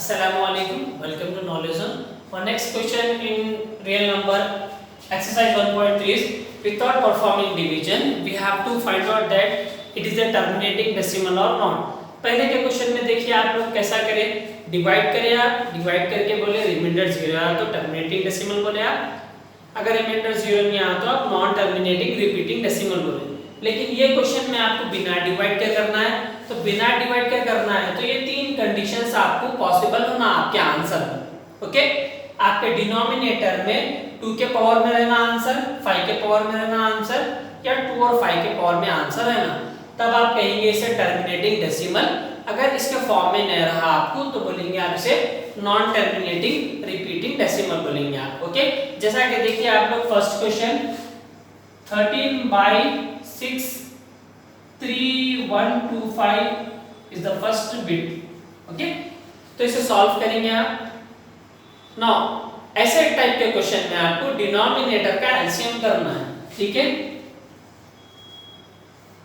Assalamualaikum. Welcome to Knowledge Zone. For next question in real number exercise 1.3 is without performing division we have to find out that it is a terminating decimal or not. पहले के question में देखिए आप लोग कैसा करें, divide करें, आप डिवाइड करके बोले रिमाइंडर 0 आया तो टर्मिनेटिंग डेसिमल बोले आप, अगर रिमाइंडर 0 नहीं आया तो आप नॉन टर्मिनेटिंग रिपीटिंग डेसिमल बोले। लेकिन ये क्वेश्चन में आपको बिना डिवाइड के करना है, तो बिना डिवाइड के करना है तो ये तीन कंडीशंस आपको पॉसिबल होना आपके आंसर में। ओके, आपके डिनोमिनेटर में 2 के पावर में रहना आंसर, 5 के पावर में रहना आंसर, या 2 और 5 के पावर में आंसर रहना, तब आप कहेंगे इसे टर्मिनेटिंग डेसिमल। अगर इसके फॉर्म में नहीं रहा आपको तो बोलेंगे आप इसे नॉन टर्मिनेटिंग रिपीटिंग डेसिमल बोलेंगे आप। ओके, जैसा कि देखिए आप लोग first question 13/6 3125 is the first bit. Okay, तो इसे सॉल्व करेंगे आप। नाउ ऐसे टाइप के क्वेश्चन में आपको डिनोमिनेटर का एलसीएम करना है, ठीक है।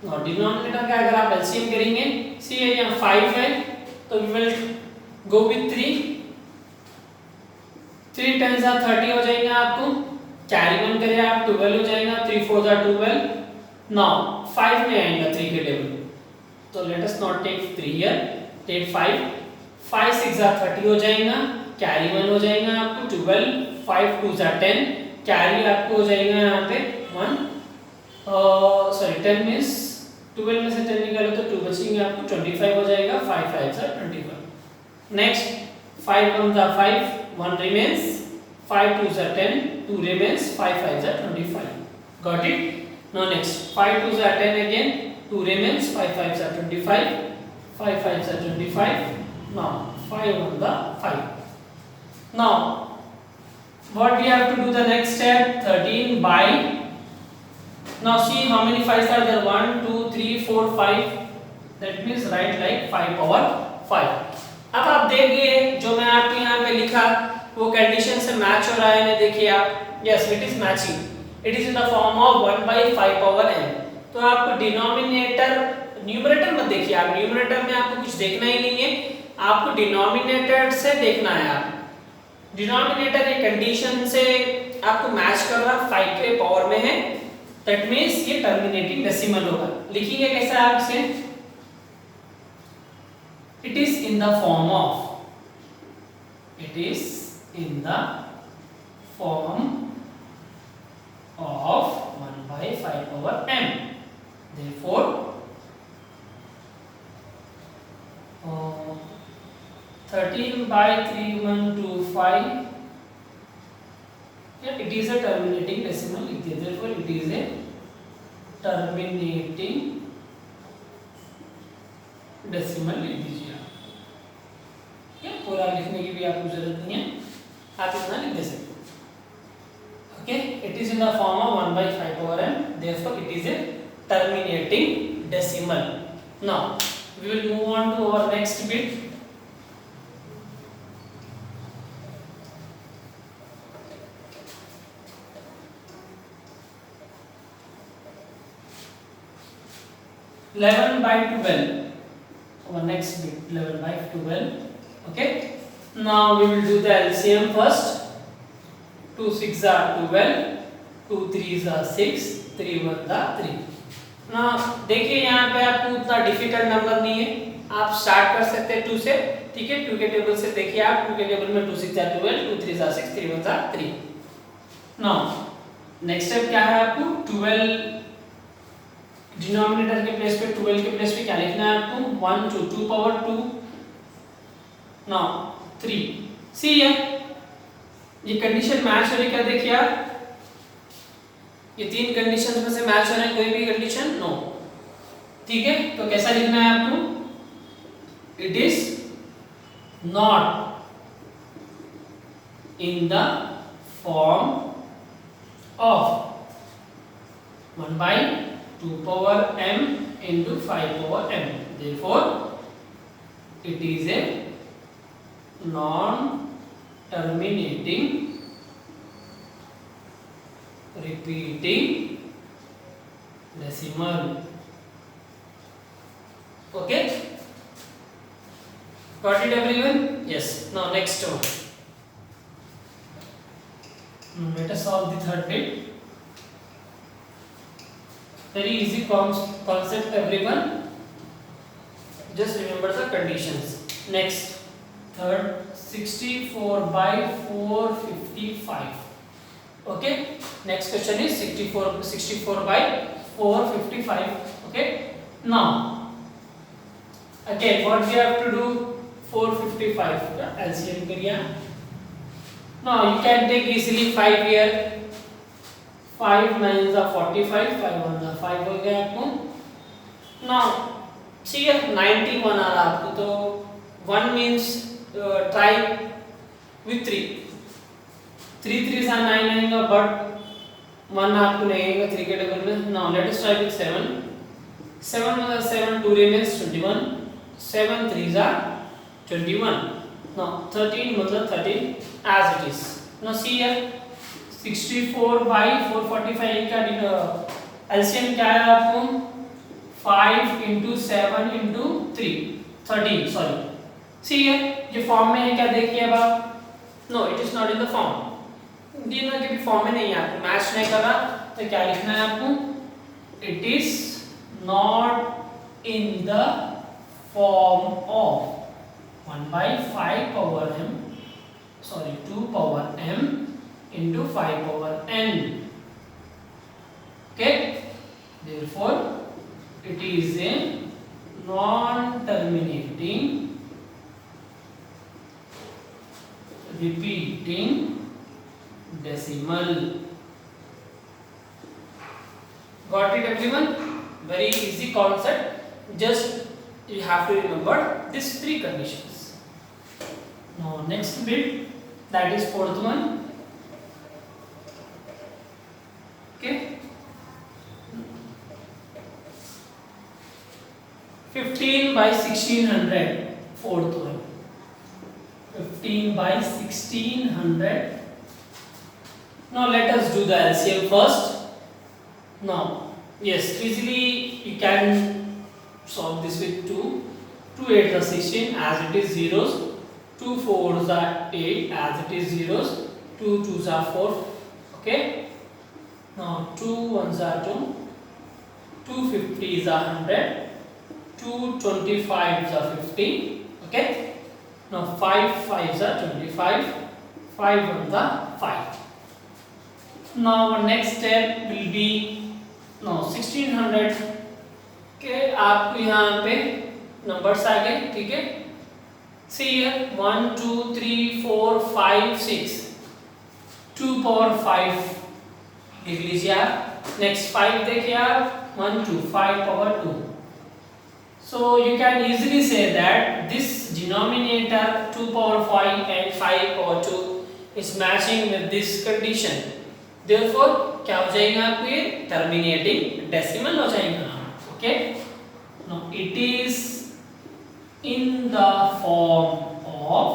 नाउ डिनोमिनेटर का अगर आप एलसीएम करेंगे, सी यहाँ 5 है तो वी विल गो विथ 3 10 30 हो जाएगा आपको, कैरी 1 करें आप 12 हो जाएगा, 3 4 12। नाउ 5 में आएगा 3 के टेबल, तो let us not take 3 here, take 5 5 6 30 हो जाएगा, कैरी 1 हो जाएगा आपको 12, 5 2 10, कैरी आपको हो जाएगा यहाँ पे 1, सॉरी 10 मींस 12 में से 10 निकालो तो 2 बचेंगे आपको, 25 हो जाएगा, 5 5 25। Next 5 1 5, 1 remains, 5 2 10, 2 remains, 5 5 25. Got it? Now next 5 2 10 again, 2 remains, 5 5 25, 5 5 25. Now 5 1 5. Now what we have to do the next step? 13 by. Now see how many 5s are there? 1 2 3 4 5. That means write like 5 power 5. अब आप देखिए जो मैं आपको यहाँ पे लिखा वो कंडीशन से मैच हो रहा है ना, देखिए आप, yes it is matching, it is in the form of 1/5 power n। तो आपको डिनोमिनेटर, न्यूमरेटर मत देखिए आप, न्यूमरेटर में आपको कुछ देखना ही नहीं है, आपको डिनोमिनेटर से देखना है। आप डिनोमिनेटर ये कंडीशन से आपको मैच कर रहा, 5 के पावर में है, दैट मींस ये टर्मिनेटिंग डेसिमल होगा। लिखेंगे कैसा आप इसे, it is in the form of, it is in the form of 1/5 power m. Therefore 13/3125, yeah, it is a terminating decimal, therefore it is a terminating decimal लिख दीजिए। पूरा लिखने की भी आपको जरूरत नहीं है, आप इतना लिख दे सकते हो। Okay, it is in the form of 1/5 power n, therefore it is a terminating decimal. Now we will move on to our next bit. (11 by 12), our next bit 11 by 12। Okay, now we will do the LCM first. 2 6 are 12, 2 3s are 6, 3 1 are 3। now देखिए यहाँ पे आपको उतना difficult number नहीं है, आप start कर सकते हैं 2 से, ठीक है। 2 के टेबल से देखिए आप, 2 के टेबल में 2 6 are 12, 2 3s are 6, 3 1s are 3। now next step क्या है, आपको 12 डिनोमिनेटर के प्लेस पे, 12 के प्लेस पे क्या लिखना है आपको, 1 2 2 पावर 2, now 3। सी है ये कंडीशन मैच हो रही, क्या देखिए आप, ये तीन कंडीशंस में से मैच हो रहे हैं, कोई भी कंडीशन नो, ठीक है। तो कैसा लिखना है आपको, it is not in the form of 1/2 power m into 5 power m, therefore it is a non-terminating repeating decimal। okay, Got it everyone? Yes. Now next one. Let us solve the third bit. Very easy concept everyone. Just remember the conditions. Next, third, 64 by 455. Okay. Next question is 64 by 455. Okay. Now, again, what we have to do? 455 LCM करिए. Now you can take easily 5 here. 5 9s are 45. 5 1s are 5 हो गया आपको. Now see here 91 आ रहा आपको, तो 1 means try with 3. 3 3s are 9 आएगा, but 1 आपको नहीं आएगा 3 के टेबल में. Now let us try with 7. 7 1 7, 2 remains 21. 7 3s are 21. Now 13 मतलब 13 as it is. Now see here 64 by 445 का LCM क्या है आपको? 5 into 7 into 3 13. Sorry. See here ये फॉर्म में है क्या देखिए अब आप. No, it is not in the form. तीनों के भी फॉर्म में नहीं है, आपको मैच नहीं कर रहा, तो क्या लिखना है आपको? It is not in the form of 1 by 5 power m, sorry 2 power m into 5 power n. Okay, therefore it is a non-terminating repeating decimal. Got it everyone? Very easy concept, just you have to remember these 3 conditions. Now next bit, that is fourth one. Okay, 15 by 1600, fourth one. 15 by 1600. Now let us do the LCM first. Now yes, easily you can solve this with 2. 2 8s are 16 as it is zeros. 2 4s are 8 as it is zeros. 2 2s are 4. Okay. Now 2 1s are 2. 2 50s are 100. 2 25s are 50. Okay. Now 5 5s are 25. 5 1s are 5. Now our next step will be 1600 के आपको यहाँ पे numbers आ गए. ठीक है. See here 1 2 3 4 5 6. 2 power 5 लिख लीजिए आप. नेक्स्ट 5 देखिए आप. 1 2 5 power 2. So you can easily say that this denominator 2 power 5 and 5 power 2 is matching with this condition. Therefore क्या हो जाएगा आपको? ये टर्मिनेटिंग डेसिमल हो जाएगा. Okay. Now it is in the form of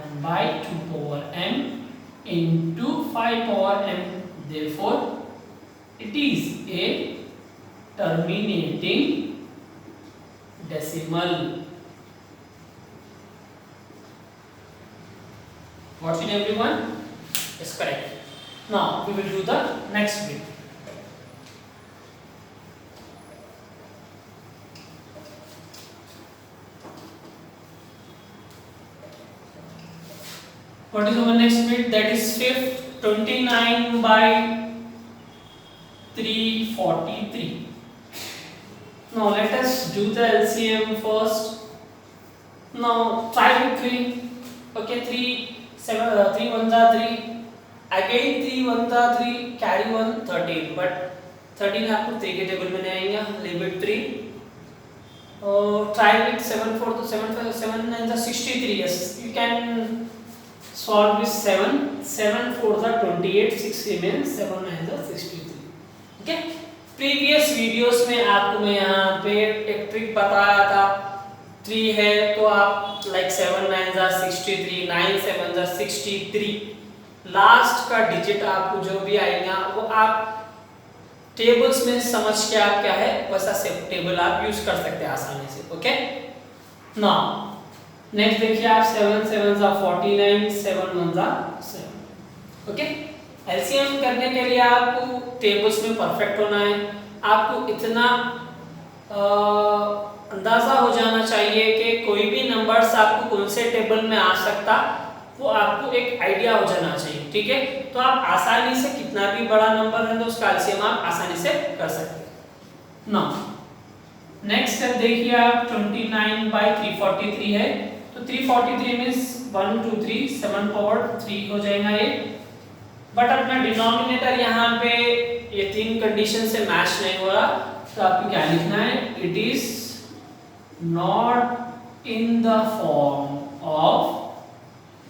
1 by 2 power m into 5 power m. Therefore it is a terminating decimal. Got it everyone? Yes, correct. Now we will do the next bit. What is our next bit? That is fifth. 29 by 343. Now let us do the LCM first. Now try with 3. Okay, 3 7 3 1s are 3. Again 3 1s are 3. Carry 1 13. But 13 आपको 3 के table में नहीं आएगा. Leave it 3. Try with 7 4 to 7 5 7 9s are 63. Yes, you can solve with 7. 7 4s are 28. 6 remains. 7 9s are 63. Okay. Previous videos में आपको मैं यहाँ पे एक ट्रिक बताया था. 3 है तो आप like 7 9s are 63, 9 7s are 63. Last का डिजिट आपको जो भी आएगा वो आप टेबल्स में समझ के आप क्या है वैसा से टेबल आप यूज कर सकते हैं आसानी से. ओके. नाउ नेक्स्ट देखिए आप 7 7 जा 49, 7 1 जा 7। ओके, एलसीएम करने के लिए आपको टेबल्स में परफेक्ट होना है। आपको इतना अंदाजा हो जाना चाहिए कि कोई भी नंबर्स आपको कौन से टेबल में आ सकता, वो आपको एक आइडिया हो जाना चाहिए। ठीक है, तो आप आसानी से कितना भी बड़ा नंबर है तो उसका एलसीएम आप आसानी से कर सकते हैं। नाउ नेक्स्ट स्टेप देखिए आप 29/343 है, तो 343 मींस 1 2 3 7 पावर 3 हो जाएगा ये। बट अपना डिनोमिनेटर यहाँ पे ये तीन कंडीशन से मैच नहीं हो रहा, तो आपको क्या लिखना है, it is not in the form of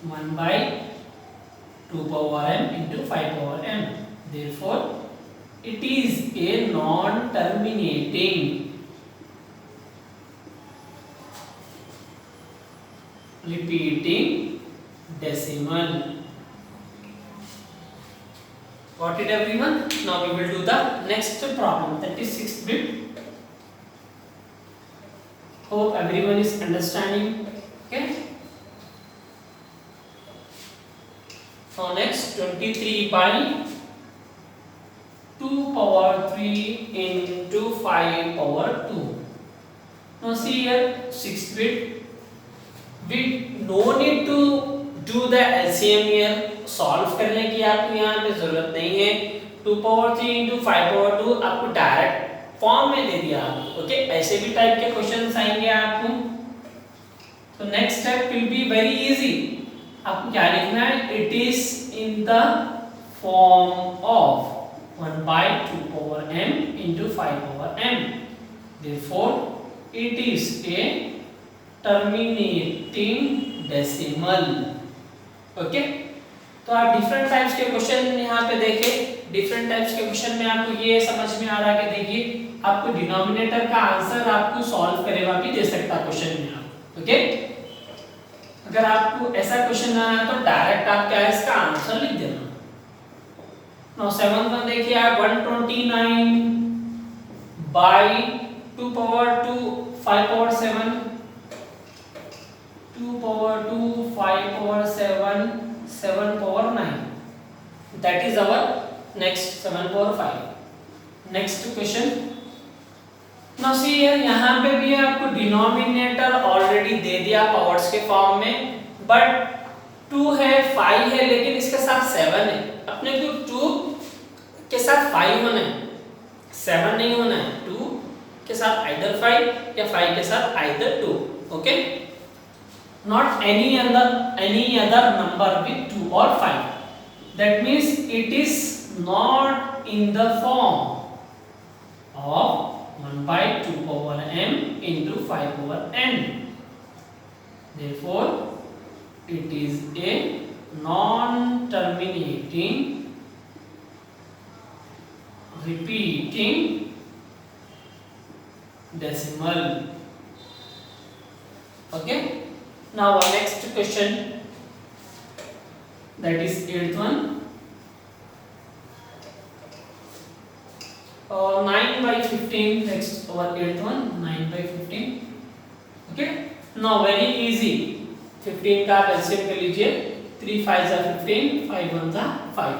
1/2 power m into 5 power m, therefore it is a non terminating repeating decimal. Got it everyone? Now we will do the next problem, that is 6th bit. Hope everyone is understanding. Okay, so next 23/2 power 3 into 5 power 2. Now see here 6th bit, we no need to do the LCM here, solve करने की आपको यहाँ पे जरूरत नहीं है। 2 power 3 into 5 power 2 आपको direct form में दे दिया। ओके, ऐसे भी टाइप के क्वेश्चंस आएंगे आपको। तो next step will be very easy. आपको क्या लिखना है, it is in the form of 1/2 power m into 5 power m, therefore it is a terminating decimal. Okay, तो आप डिफरेंट टाइप्स के क्वेश्चन यहाँ पे देखें। डिफरेंट टाइप्स के क्वेश्चन में आपको ये समझ में आ रहा है कि देखिए आपको डिनोमिनेटर का आंसर आपको सॉल्व करे हुआ भी दे सकता है क्वेश्चन में आप। ओके, अगर आपको ऐसा क्वेश्चन आना है तो डायरेक्ट आप क्या है इसका आंसर लिख देना। नाउ 7th वन देखिए आप 129 by 2 power 2 5 power 7, 2 power 2 5 power 7 7 power 9, that is our next 7 power 5. next question. now see here यहाँ पे भी आपको डिनोमिनेटर ऑलरेडी दे दिया पावर्स के फॉर्म में, बट 2 है 5 है लेकिन इसके साथ 7 है। अपने को 2 के साथ 5 होना है, 7 नहीं होना है। 2 के साथ आइदर 5 या 5 के साथ either 2। Okay, not any other number with 2 or 5, that means it is not in the form of 1/2 power m into 5 power n, therefore it is a non-terminating repeating decimal. Okay, now our next question, that is 8th one. 9/15, next our 8th one, 9/15. Okay, now very easy, 15 का LCM कर लीजिए, 3 5 जा 15, 5 1 जा 5।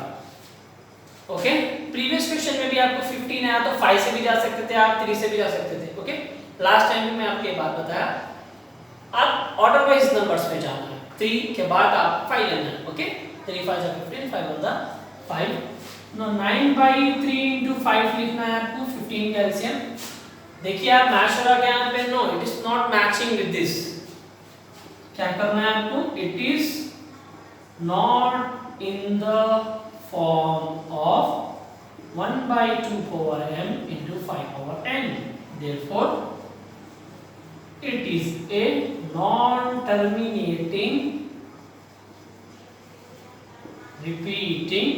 Okay, previous question में भी आपको 15 आया तो 5 से भी जा सकते थे आप, 3 से भी जा सकते थे। ओके, लास्ट टाइम भी मैं आपको ये बात बताया, आप ऑर्डर वाइज नंबर्स में जाना है, 3 के बाद आप 5 लेना है। ओके, 3 5 जा 15, 5 1 जा 5। नो 9/3 into 5 लिखना है आपको 15 का एलसीएम। देखिए आप मैच हो रहा है यहाँ पे, no it is not matching with this. क्या करना है आपको, it is not in the form of 1/2 power m into 5 power n, therefore it is a non-terminating repeating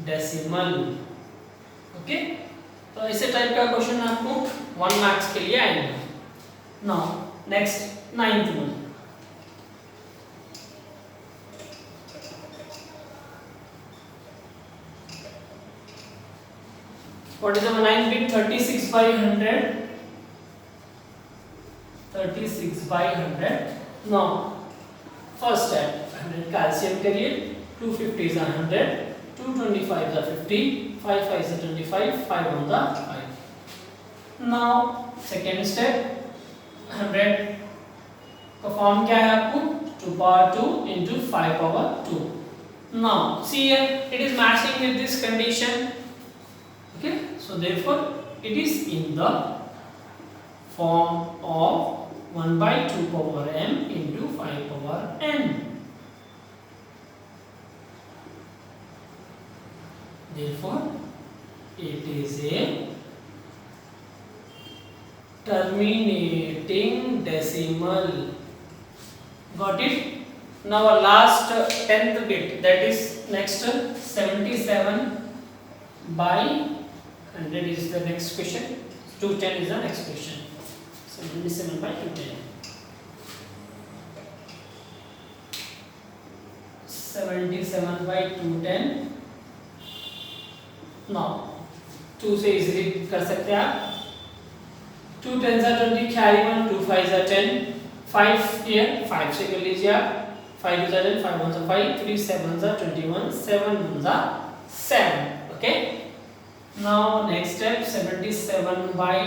decimal. Okay, तो ऐसे टाइप का क्वेश्चन आपको 1 मार्क्स के लिए आएंगे। Now next 9th one, what is the 9 bit? 36/100, 36/100 Now first step 100 का LCM करिए, 250 is 100, 225 is 50, 5 5 is 25, 5 on the 5. Now second step 100 का फॉर्म क्या है आपको 2 power 2 into 5 power 2. Now see here it is matching with this condition. Okay, so therefore it is in the form of 1 by 2 power m into 5 power n. Therefore it is a terminating decimal. Got it? Now our last 10th bit, that is next 77 by 100 is the next question. 210 is the next question. 77 by 210. 77 by 210. Now 2 से easily कर सकते हैं आप. 2 10s are 20, carry 1, 2 5s are 10, 5 here 5 से कर लीजिए आप. 5 2s are 10, 5 1s are 5, 3 7s are 21, 7 1s are 7. Okay. Now next step 77 by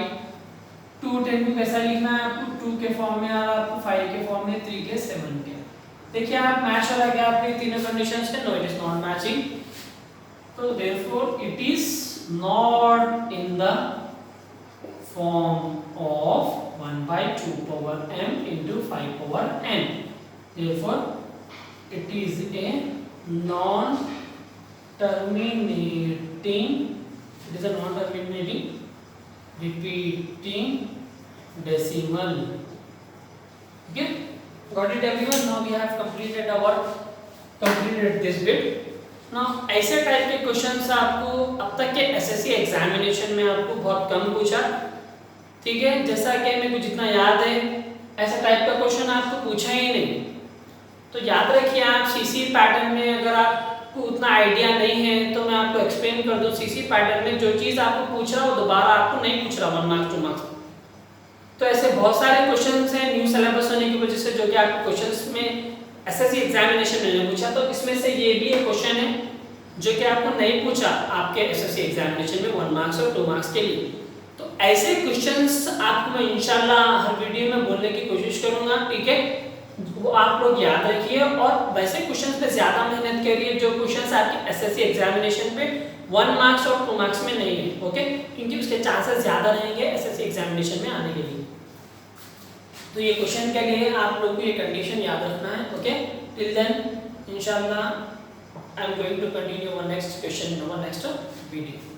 210 को कैसा लिखना है आपको 2 के फॉर्म में और आपको 5 के फॉर्म में, 3 के 7 के. देखिए आप मैच हो रहा है क्या आपके तीनों कंडीशंस के? No it is not matching. तो therefore it is not in the form of 1 by 2 power m into 5 power n. Therefore it is a non terminating, it is a non terminating repeating decimal. Okay, got it everyone? Now we have completed this bit. Now ऐसे type के questions आपको अब तक के SSC examination में आपको बहुत कम पूछा. ठीक है, जैसा कि मेरे को जितना याद है ऐसा टाइप का क्वेश्चन आपको पूछा ही नहीं. तो याद रखिए आप सीसी पैटर्न में अगर आपको उतना आइडिया नहीं है तो मैं आपको एक्सप्लेन कर दूं. सीसी पैटर्न में जो चीज़ आपको पूछ रहा है वो दोबारा आपको नहीं पूछ रहा 1 मार्क्स 2 मार्क्स. तो ऐसे बहुत सारे क्वेश्चंस हैं न्यू सिलेबस होने की वजह से जो कि आपको क्वेश्चंस में एसएससी एग्जामिनेशन में नहीं पूछा. तो इसमें से ये भी एक क्वेश्चन है जो कि आपको नहीं पूछा आपके एसएससी एग्जामिनेशन में 1 मार्क्स और 2 मार्क्स के लिए. तो ऐसे क्वेश्चंस आपको मैं इंशाल्लाह हर वीडियो में बोलने की कोशिश करूंगा. ठीक है, वो आप लोग याद रखिए और वैसे क्वेश्चंस पे ज़्यादा मेहनत करिए जो क्वेश्चंस आपके एसएससी एग्जामिनेशन पे 1 मार्क्स और 2 मार्क्स में नहीं है. ओके, क्योंकि उसके चांसेस ज़्यादा रहेंगे एसएससी एग्जामिनेशन में आने के लिए. तो ये क्वेश्चन के लिए आप लोग को ये कंडीशन याद रखना है. ओके, टिल देन इंशाल्लाह I am going to continue one next question in our next video.